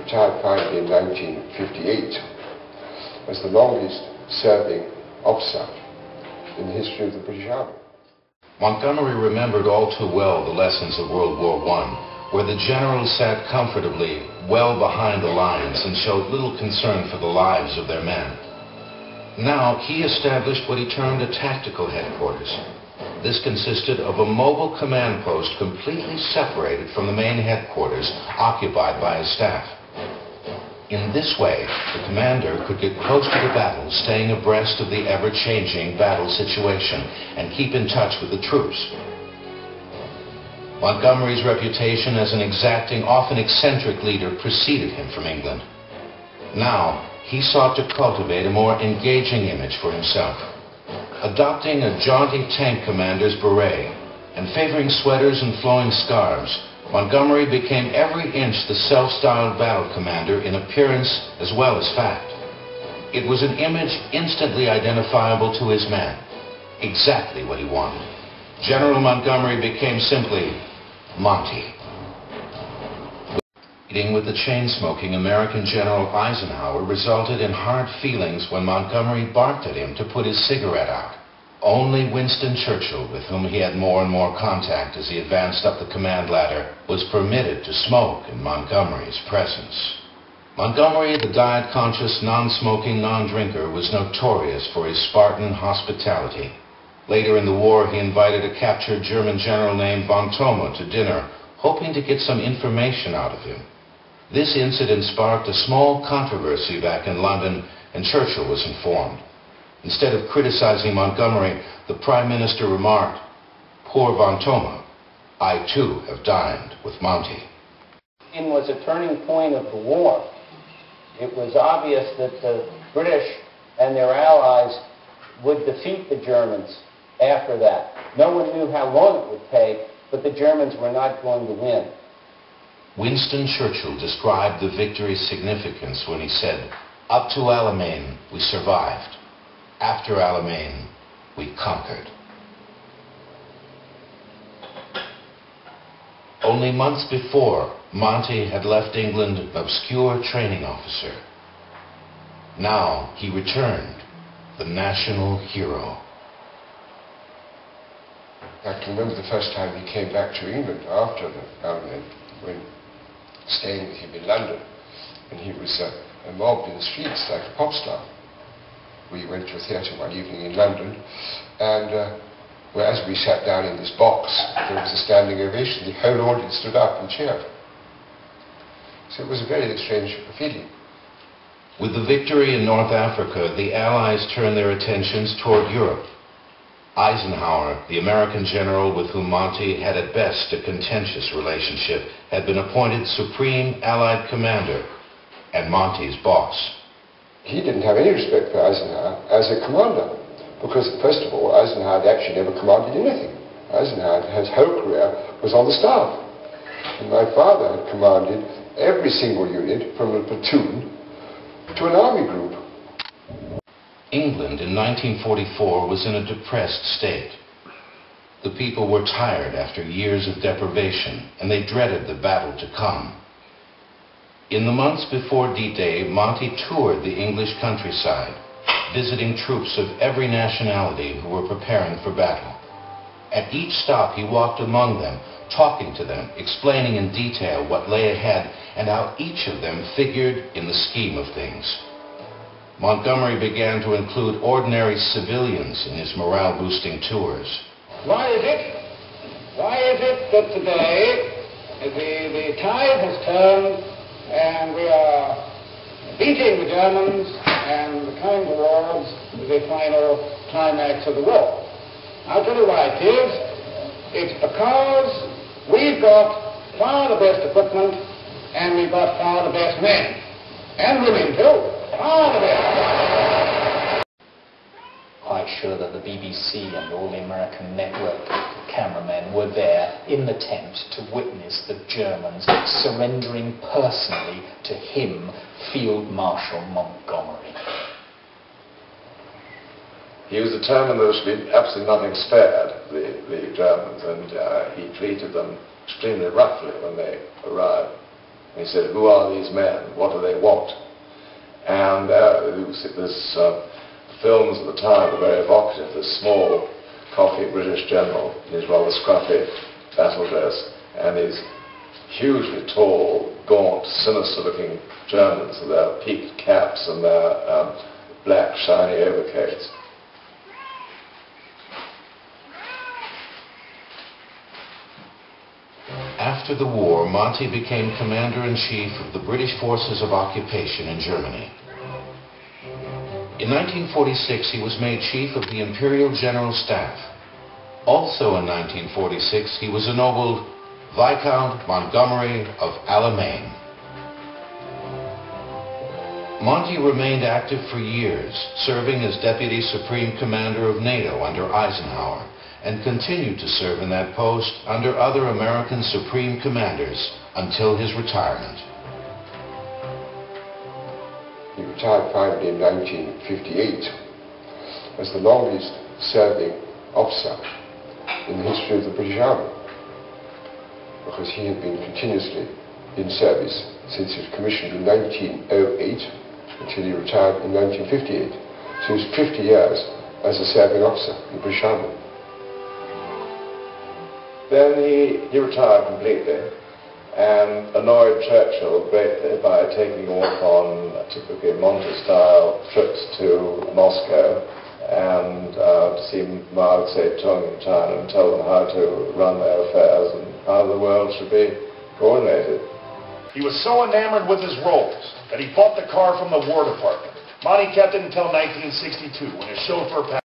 retired finally in 1958 as the longest serving officer in the history of the British Army. Montgomery remembered all too well the lessons of World War I, where the generals sat comfortably well behind the lines and showed little concern for the lives of their men. Now he established what he termed a tactical headquarters. This consisted of a mobile command post completely separated from the main headquarters, occupied by his staff. In this way, the commander could get close to the battle, staying abreast of the ever-changing battle situation and keep in touch with the troops. Montgomery's reputation as an exacting, often eccentric leader preceded him from England. Now, he sought to cultivate a more engaging image for himself. Adopting a jaunty tank commander's beret and favoring sweaters and flowing scarves, Montgomery became every inch the self-styled battle commander in appearance as well as fact. It was an image instantly identifiable to his men, exactly what he wanted. General Montgomery became simply Monty. Meeting with the chain-smoking American General Eisenhower resulted in hard feelings when Montgomery barked at him to put his cigarette out. Only Winston Churchill, with whom he had more and more contact as he advanced up the command ladder, was permitted to smoke in Montgomery's presence. Montgomery, the diet-conscious, non-smoking, non-drinker, was notorious for his Spartan hospitality. Later in the war, he invited a captured German general named von Thoma to dinner, hoping to get some information out of him. This incident sparked a small controversy back in London, and Churchill was informed. Instead of criticizing Montgomery, the Prime Minister remarked, "Poor von Thoma, I too have dined with Monty." It was a turning point of the war. It was obvious that the British and their allies would defeat the Germans after that. No one knew how long it would take, but the Germans were not going to win. Winston Churchill described the victory's significance when he said, "Up to Alamein, we survived. After Alamein, we conquered." Only months before, Monty had left England an obscure training officer. Now he returned, the national hero. I can remember the first time he came back to England after the Promenade, when staying with him in London, and he was mobbed in the streets like a pop star. We went to a theatre one evening in London, and as we sat down in this box, there was a standing ovation. The whole audience stood up and cheered. So it was a very strange feeling. With the victory in North Africa, the Allies turned their attentions toward Europe. Eisenhower, the American general with whom Monty had at best a contentious relationship, had been appointed Supreme Allied Commander and Monty's boss. He didn't have any respect for Eisenhower as a commander, because, first of all, Eisenhower had actually never commanded anything. Eisenhower, his whole career, was on the staff. And my father had commanded every single unit, from a platoon to an army group. England in 1944 was in a depressed state. The people were tired after years of deprivation, and they dreaded the battle to come. In the months before D-Day, Monty toured the English countryside, visiting troops of every nationality who were preparing for battle. At each stop, he walked among them, talking to them, explaining in detail what lay ahead and how each of them figured in the scheme of things. Montgomery began to include ordinary civilians in his morale-boosting tours. Why is it that today the tide has turned and we are beating the Germans and coming towards the final climax of the war? I'll tell you why it is. It's because we've got far the best equipment and we've got far the best men. And women too. Far the best. Quite sure that the BBC and all the American network cameramen were there in the tent to witness the Germans surrendering personally to him, Field Marshal Montgomery. He was determined there should be absolutely nothing spared the Germans, and he treated them extremely roughly when they arrived And he said, who are these men? What do they want? And films at the time were very evocative. This small, cocky British general in his rather scruffy battle dress, and these hugely tall, gaunt, sinister-looking Germans with their peaked caps and their black, shiny overcoats. After the war, Monty became Commander-in-Chief of the British Forces of Occupation in Germany. In 1946, he was made Chief of the Imperial General Staff. Also in 1946, he was ennobled Viscount Montgomery of Alamein. Monty remained active for years, serving as Deputy Supreme Commander of NATO under Eisenhower, and continued to serve in that post under other American Supreme Commanders until his retirement. He retired finally in 1958 as the longest serving officer in the history of the British Army, because he had been continuously in service since he was commissioned in 1908 until he retired in 1958. So he was 50 years as a serving officer in the British Army. Then he retired completely and annoyed Churchill greatly by taking off on typically Monty-style trips to Moscow and to see Mao Zedong in China and tell them how to run their affairs and how the world should be coordinated. He was so enamored with his Rolls that he bought the car from the War Department. Monty kept it until 1962 when his chauffeur passed.